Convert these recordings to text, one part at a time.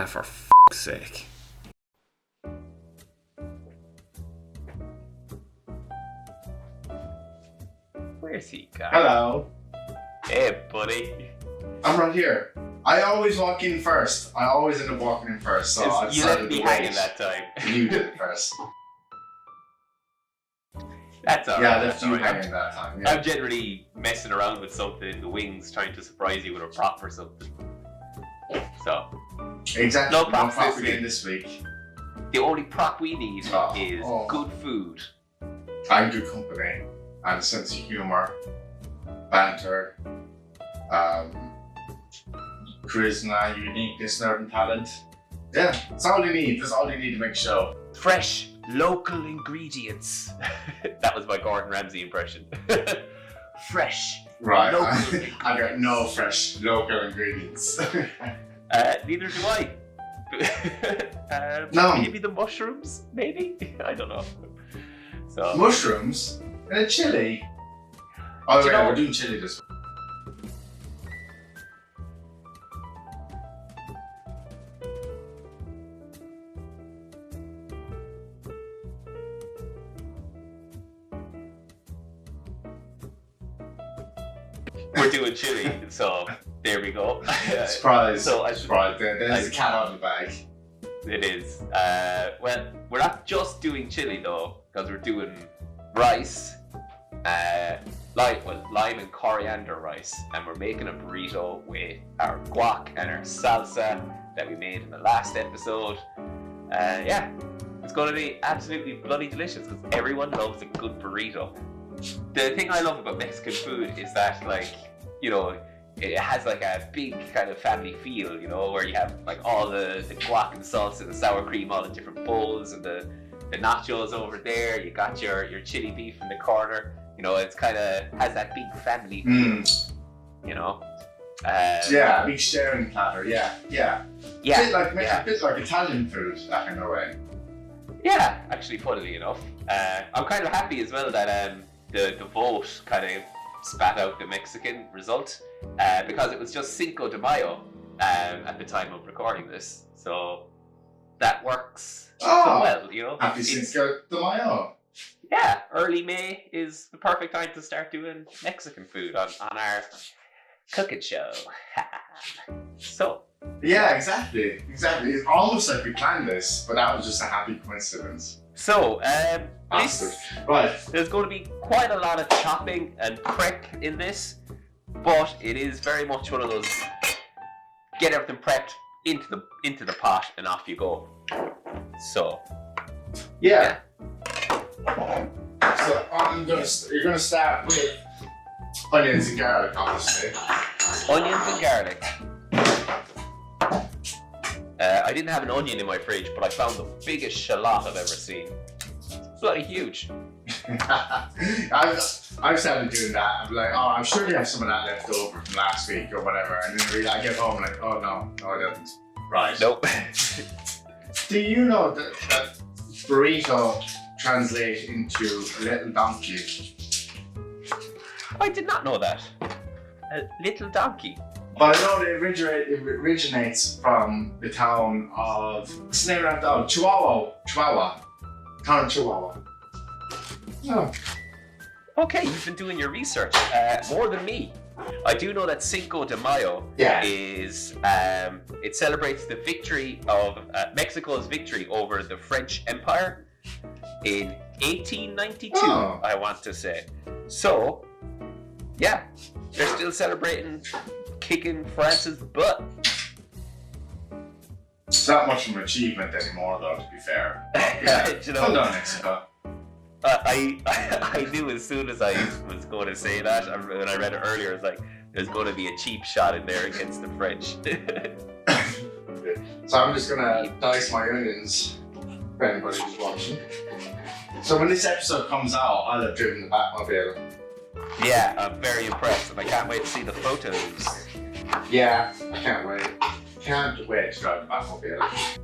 For f***'s sake. Where's he gone? Hello. Hey, buddy. I'm right here. I always walk in first. I always end up walking in first, so I You let decided me to hanging wait. that time. You did it first. That's alright. Yeah, I left you alright. hanging that time. Yeah. I'm generally messing around with something in the wings, trying to surprise you with a prop or something. So, Exactly. No props this again week. this week. the only prop we need is Oh. good food. And good company. And a sense of humour. Banter. Charisma, uniqueness, nerve and talent. Yeah, that's all you need. That's all you need to make a show. Fresh, local ingredients. That was my Gordon Ramsay impression. Fresh. Right. Local I got no fresh local ingredients. Neither do I. No. Maybe the mushrooms, maybe? I don't know. So Mushrooms and a chili. Oh Do you yeah, know- we're doing chili this week. we're doing chili, so there we go. Surprise. So I- Surprise. There's a cat out of the bag. It is. Well, we're not just doing chili though, because we're doing rice, lime and coriander rice, and we're making a burrito with our guac and our salsa that we made in the last episode. Yeah, it's going to be absolutely bloody delicious because everyone loves a good burrito. The thing I love about Mexican food is that, like, you know, it has like a big kind of family feel, you know, where you have like all the guac and salsa and the sour cream all in different bowls, and the nachos over there. You got your chili beef in the corner. You know, it's kind of has that big family feel, you know. Yeah, a big sharing platter. Yeah. Yeah, A bit like Italian food, that kind of way. yeah. Actually, funnily enough, I'm kind of happy as well that the vote kind of spat out the Mexican result, because it was just Cinco de Mayo at the time of recording this, so that works so well, you know. Happy It's- Cinco de Mayo. Yeah, early May is the perfect time to start doing Mexican food on our cooking show. So, Yeah, exactly. It's almost like we planned this, but that was just a happy coincidence. this, Right. there's going to be quite a lot of chopping and prep in this, but it is very much one of those get everything prepped into the pot and off you go. So, Yeah. So you're gonna start with onions and garlic, obviously. onions and garlic. I didn't have an onion in my fridge, but I found the biggest shallot I've ever seen. It's bloody huge. I've started doing that. I'm like, oh, I'm sure they have some of that left over from last week or whatever. And then I get home like, oh no, I didn't. Right. Nope. Do you know that burrito translates into a little donkey? I did not know that. A little donkey. But I know it originates from the town of, what's the name of that town? Chihuahua. Town of Chihuahua. Oh. Okay, you've been doing your research more than me. I do know that Cinco de Mayo is it celebrates the victory of Mexico's victory over the French Empire in 1892. Oh. I want to say. So, yeah, they're still celebrating kicking France's butt. It's not much of an achievement anymore, though, to be fair. You know, Well done, Mexico. I knew as soon as I was going to say that, when I read it earlier, I was like, there's going to be a cheap shot in there against the French. So I'm just gonna dice my onions for anybody who's watching. So when this episode comes out, I'll have driven the Batmobile. Yeah, I'm very impressed, and I can't wait to see the photos. Yeah, I can't wait. Can't wait to drive the Batmobile.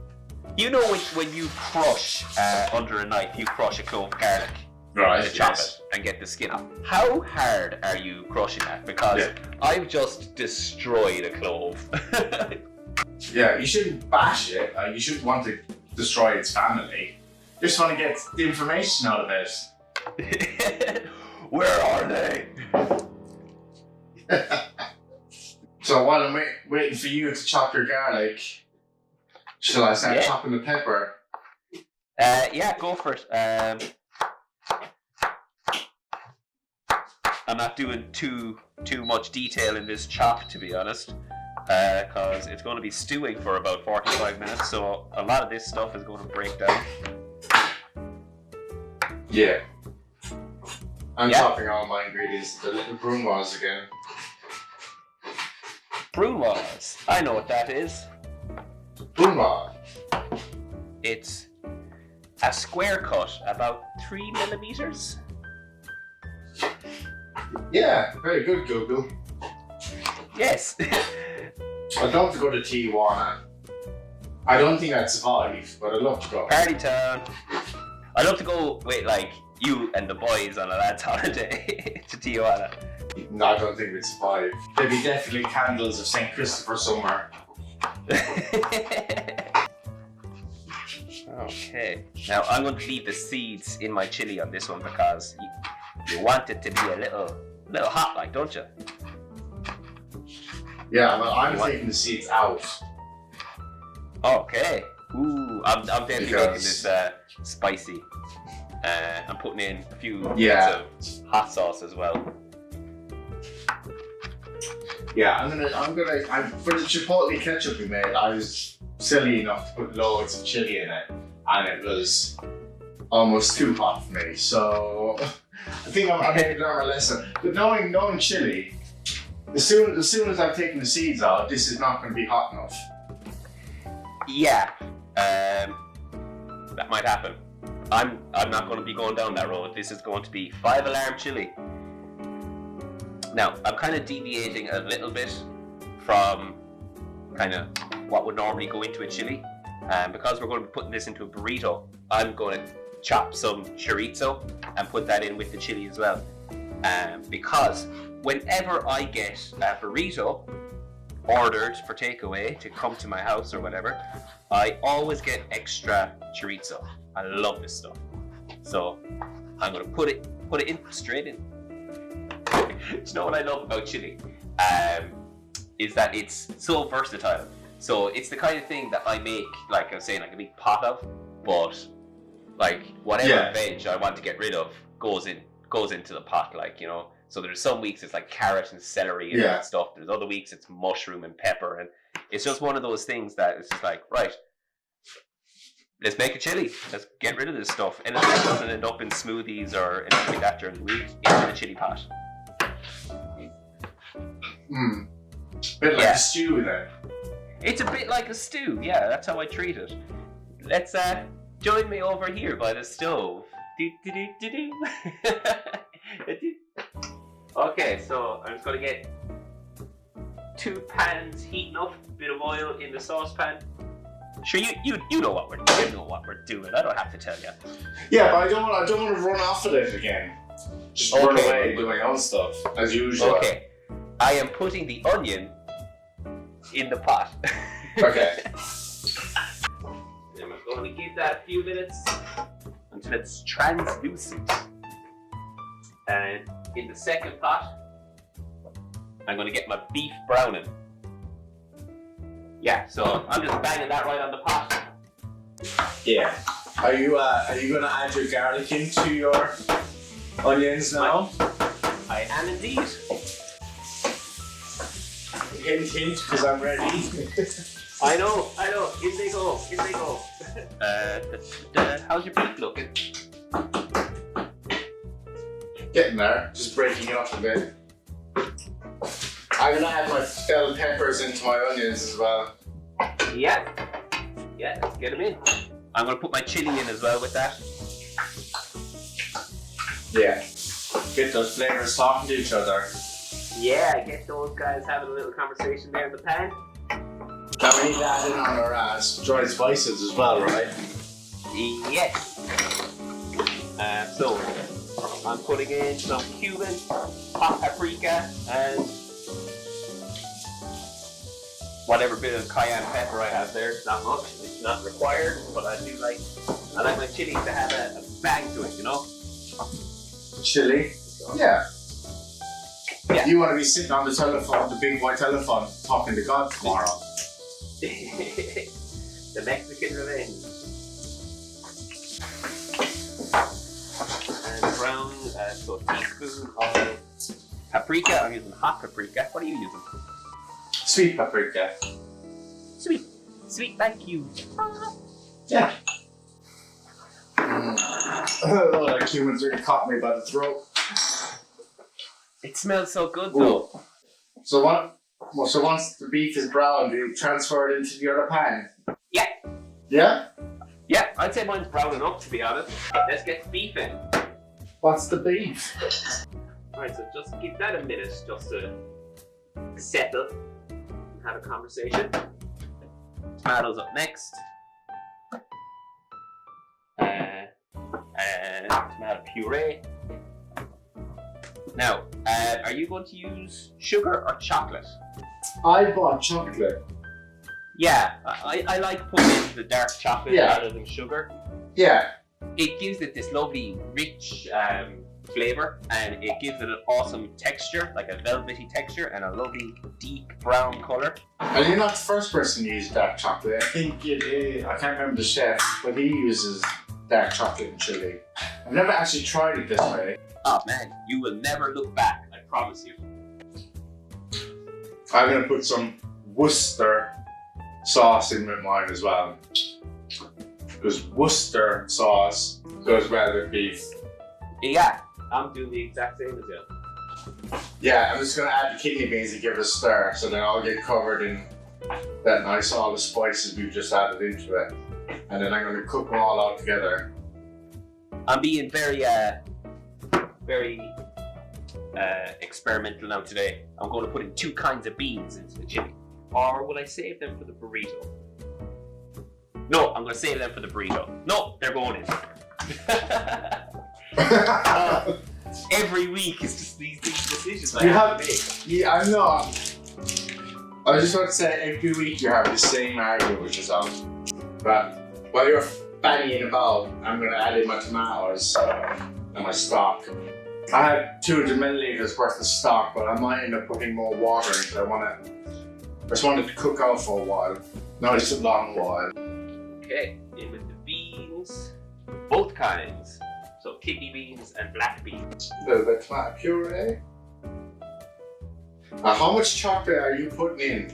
You know when you crush under a knife, you crush a clove of garlic. Right, To chop it and get the skin off. How hard are you crushing that? Because I've just destroyed a clove. Yeah, you shouldn't bash it. You shouldn't want to destroy its family. You just want to get the information out of it. Where are they? So while I'm waiting for you to chop your garlic, shall I start chopping the pepper? Yeah, go for it. I'm not doing too much detail in this chop, to be honest, because it's going to be stewing for about 45 minutes, so a lot of this stuff is going to break down. Yeah. I'm chopping all my ingredients, the little brunoise again. Brunoise. I know what that is. Brunoise. It's a square cut, about 3 millimeters. Yeah, very good, Google. Yes. I'd love to go to Tijuana. I don't think I'd survive, but I'd love to go. Party town. I'd love to go with like you and the boys on a lad's holiday to Tijuana. No, I don't think we'd survive. There'd be definitely candles of St. Christopher somewhere. Okay. Now I'm going to leave the seeds in my chili on this one because you want it to be a little hot, like, don't you? Yeah, well, I'm taking the seeds out. Okay. Ooh, I'm definitely making this spicy. I'm putting in a few bits of hot sauce as well. Yeah, I'm gonna for the chipotle ketchup we made, I was silly enough to put loads of chili in it, and it was almost too hot for me. So I think I'm going to learn my lesson. But knowing chili, as soon as I've taken the seeds out, this is not going to be hot enough. Yeah, that might happen. I'm not going to be going down that road. This is going to be 5-alarm chili. Now, I'm kind of deviating a little bit from kind of what would normally go into a chili. Because we're going to be putting this into a burrito, I'm going to chop some chorizo and put that in with the chili as well. Because whenever I get a burrito ordered for takeaway to come to my house or whatever, I always get extra chorizo. I love this stuff. So I'm going to put it in straight in. Do you know what I love about chili? Is that it's so versatile. So it's the kind of thing that I make, like I was saying, like a big pot of, but like whatever veg I want to get rid of goes into the pot, like, you know. So there's some weeks it's like carrot and celery and that stuff. There's other weeks it's mushroom and pepper, and it's just one of those things that it's just like, right, let's make a chili. Let's get rid of this stuff. And it doesn't end up in smoothies or anything like that during the week, into the chili pot. Bit like a stew then. It's a bit like a stew, yeah, that's how I treat it. Let's join me over here by the stove. Okay, so I'm just gonna get 2 pans heating up, a bit of oil in the saucepan. Sure, you know what we're doing. I don't have to tell you. Yeah, but I don't want to run off of it again. Just run away doing my own stuff as usual. Okay, I am putting the onion in the pot. Okay. And we're going to give that a few minutes until it's translucent. And in the second pot, I'm going to get my beef browning. Yeah, so I'm just banging that right on the pot. Yeah. Are you going to add your garlic into your onions now? I am indeed. Hint, hint, because I'm ready. I know. In they go. How's your beef looking? Getting there, just breaking it up a bit. I'm gonna add my bell peppers into my onions as well. Yeah, let's get them in. I'm gonna put my chili in as well with that. Yeah. Get those flavors talking to each other. Yeah, get those guys having a little conversation there in the pan. Now we need to add in on our dried spices as well, right? Yes. So I'm putting in some cumin, hot paprika, and whatever bit of cayenne pepper I have there. It's not much, it's not required, but I like my chili to have a bang to it, you know? Chili? Yeah. Yeah. You want to be sitting on the telephone, the big white telephone, talking to God tomorrow. The Mexican revenge. And brown, so a teaspoon of paprika. I'm using hot paprika. What are you using? Sweet paprika. Sweet like you. Yeah. Oh, that cumin's really caught me by the throat. It smells so good though. So once the beef is brown, do you transfer it into the other pan? Yeah. Yeah? Yeah, I'd say mine's brown enough to be honest. Let's get the beef in. What's the beef? Alright, so just give that a minute just to settle and have a conversation. Tomatoes up next. And tomato puree. Now, are you going to use sugar or chocolate? I bought chocolate. Yeah, I like putting in the dark chocolate rather than sugar. Yeah. It gives it this lovely, rich flavour, and it gives it an awesome texture, like a velvety texture, and a lovely, deep brown colour. And you're not the first person to use dark chocolate. I think I can't remember the chef, but he uses dark chocolate and chili. I've never actually tried it this way. Oh man, you will never look back, I promise you. I'm going to put some Worcester sauce in with mine as well. Because Worcester sauce goes well with beef. Yeah, I'm doing the exact same as you. Yeah, I'm just going to add the kidney beans and give it a stir, so then I'll get covered in that nice all the spices we've just added into it. And then I'm going to cook them all out together. I'm being very experimental now today. I'm going to put in 2 kinds of beans into the chili. Or will I save them for the burrito? No, I'm going to save them for the burrito. No, they're going in. Every week is just these decisions I have to make. Yeah, I know. I was just about to say, every week you have the same argument with yourself. But while you're fannying about, I'm going to add in my tomatoes and my stock. I have 200 milliliters worth of stock, but I might end up putting more water in because I just want it to cook out for a while. Not just a long while. Okay, in with the beans, both kinds. So kidney beans and black beans. A little bit of tomato puree. Now, how much chocolate are you putting in?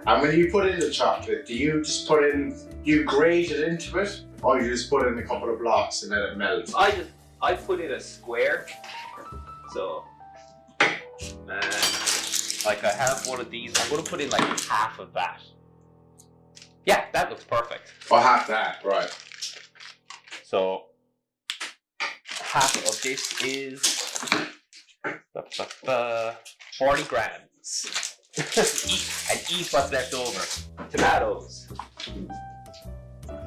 And when you put in the chocolate, do you just grate it into it? Or you just put in a couple of blocks and then it melts? I put in a square. So, like I have one of these. I'm going to put in like half of that. Yeah, that looks perfect. Oh, half that, right. So, half of this is 40 grams. Eat what's left over. Tomatoes.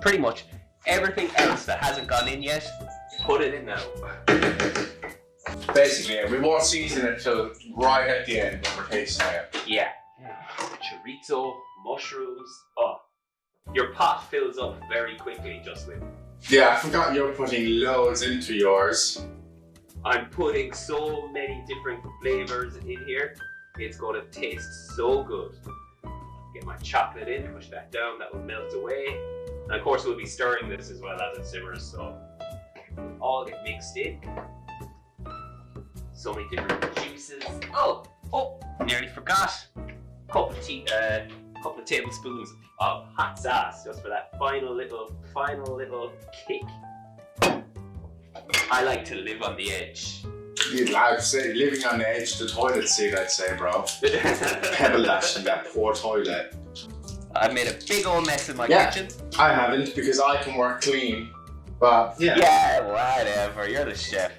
Pretty much everything else that hasn't gone in yet, put it in now. Basically, we won't season it till right at the end when we're tasting it. Yeah. Chorizo, mushrooms. Oh, your pot fills up very quickly just with. Yeah, I forgot you're putting loads into yours. I'm putting so many different flavors in here. It's going to taste so good. Get my chocolate in, push that down, that will melt away. And of course we'll be stirring this as well as it simmers, so it'll all get mixed in. So many different juices. Oh, nearly forgot. Couple of tablespoons of hot sauce just for that final little kick. I like to live on the edge. I'd say living on the edge of the toilet seat, I'd say, bro. Pebble dash in that poor toilet. I've made a big old mess in my kitchen. I haven't because I can work clean, But yeah. Yeah, whatever. You're the chef.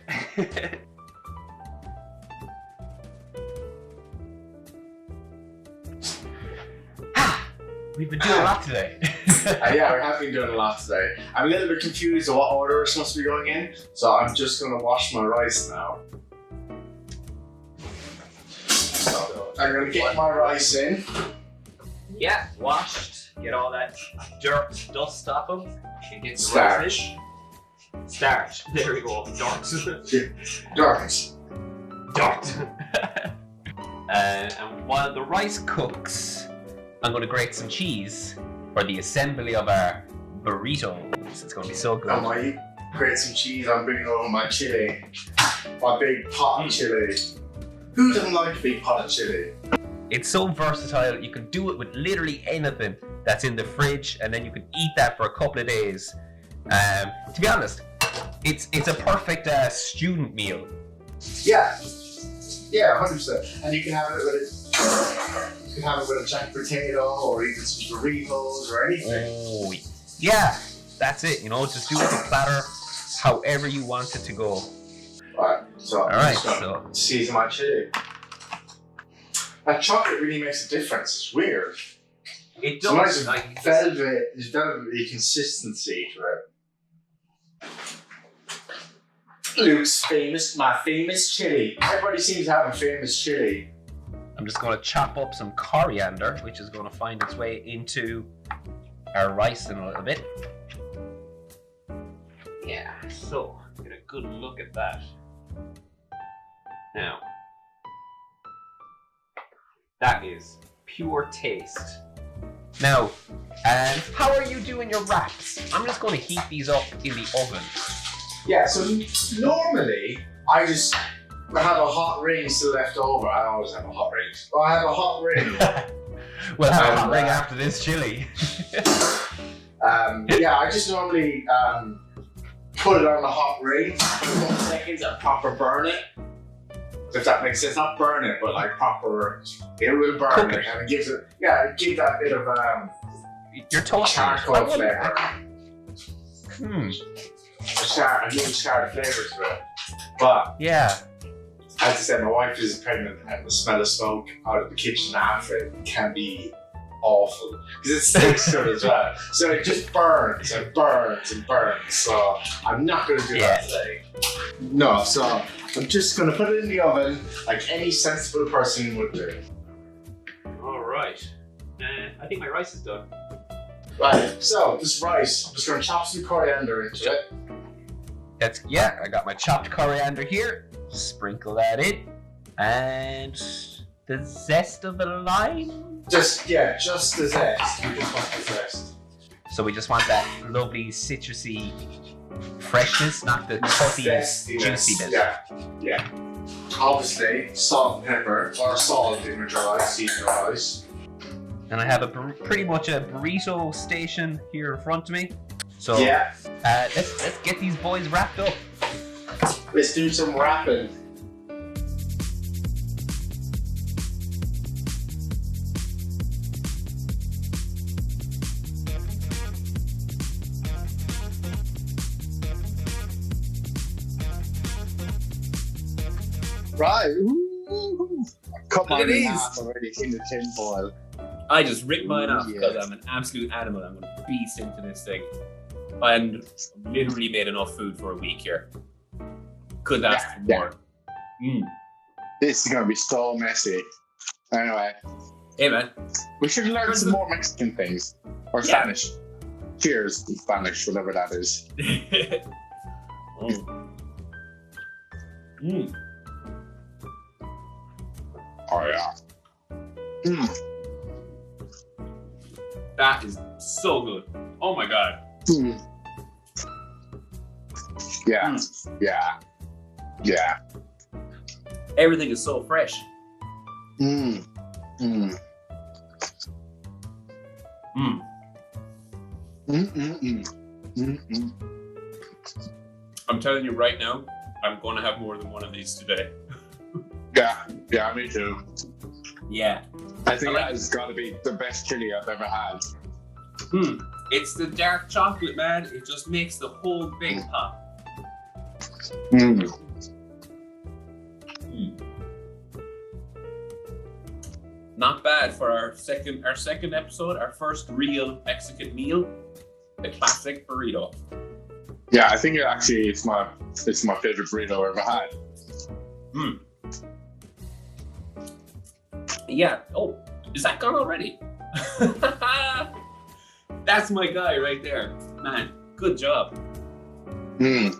We've been doing a lot today. Yeah, we have been doing a lot today. I'm a little bit confused of what order we're supposed to be going in, so I'm just going to wash my rice now. So I'm going to get my rice in. Yeah, washed. Get all that dirt, dust off them. And get the Starch. rice in. Starch. There we go. Dirt. Dirt. Dirt. And while the rice cooks, I'm going to grate some cheese for the assembly of our burritos. It's going to be so good. I might grate some cheese. I'm bringing over my chili. My big pot of chili. Who doesn't like a big pot of chili? It's so versatile. You can do it with literally anything that's in the fridge, and then you can eat that for a couple of days. To be honest, it's a perfect student meal. Yeah. Yeah, 100%. And you can have it with a jack potato or even some Burritos or anything. Oh, yeah, that's it. You know, just do it with a platter, however you want it to go. Right. So All right. So season my chili. That chocolate really makes a difference. It's weird. it It's a nice does. Like, velvety consistency to it. Luke's my famous chili. Everybody seems to have a famous chili. I'm just going to chop up some coriander, which is going to find its way into our rice in a little bit. Yeah, so get a good look at that. Now, that is pure taste. Now, how are you doing your wraps? I'm just going to heat these up in the oven. Yeah, so normally I just have a hot ring still left over. I always have a hot ring. Well, I have a hot ring. We'll have a hot ring after this chili. Yeah, I just normally put it on the hot ring for a couple seconds and proper burn it. If that makes sense, not burn it, but like proper, it will burn Cook it, it. and it gives it, yeah, it gives that bit of You're toasting. charcoal flavour. A new charred flavour to it. But Yeah. as I said, my wife is pregnant, and the smell of smoke out of the kitchen after it can be awful because it stinks to it as well. So it just burns and burns and burns. So I'm not going to do that today. No, so I'm just going to put it in the oven like any sensible person would do. All right. I think my rice is done. Right, so this rice, I'm just going to chop some coriander into it. I got my chopped coriander here. Sprinkle that in. And the zest of a lime. Just the zest. You just want the zest. So we just want that lovely citrusy freshness, not the cutty, juicy bit. Yeah. Obviously, salt and pepper, or salt in your rice, season your rice. And I have pretty much a burrito station here in front of me. So Yeah. let's get these boys wrapped up. Let's do some wrapping. Right. Ooh. Cut mine in half already in the tin foil. I just ripped mine off Yeah. because I'm an absolute animal. I'm going to beast into this thing. And literally made enough food for a week here. Could last for more. This is going to be so messy. Anyway, Hey, man. we should learn some more Mexican things. Or Yeah. Spanish. Cheers in Spanish, whatever that is. Oh, yeah. That is so good. Oh my god. Yeah. Yeah. Yeah. Everything is so fresh. Mm. Mm. Mm. Mm-mm-mm. I'm telling you right now, I'm going to have more than one of these today. Yeah, me too. Yeah. I think that has got to be the best chili I've ever had. It's the dark chocolate, man. It just makes the whole thing pop. Mm. Not bad for our second episode, our first real Mexican meal, the classic burrito. Yeah, I think it's my favorite burrito I've ever had. Yeah. Oh, is that gone already? That's my guy right there, man. Good job. Yeah,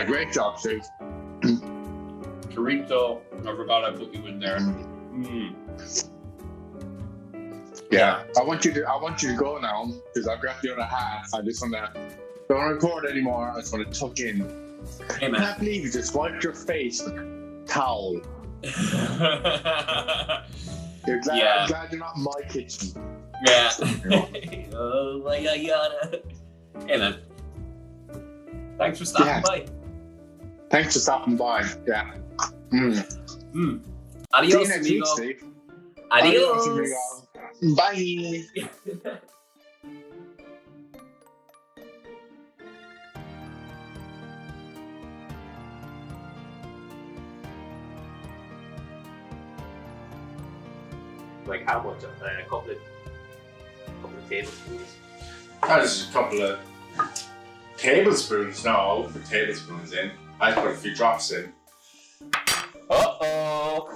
great job, Steve. Chorizo. I forgot I put you in there. Yeah, I want you to go now because I've got the other half. I just wanna don't record anymore. I just want to tuck in. Hey, I man. can't believe you just wiped your face with a towel. You're glad, Yeah. I'm glad you're not in my kitchen. Yeah. Oh my god. Hey, man. Thanks for stopping by. Thanks for stopping by. Yeah. Adios, See you next week, amigo. Steve. Adios. Amigo. Bye. Like how much? A couple of tablespoons. That's a couple of tablespoons. No, I'll put tablespoons in. I put a few drops in. Uh-oh.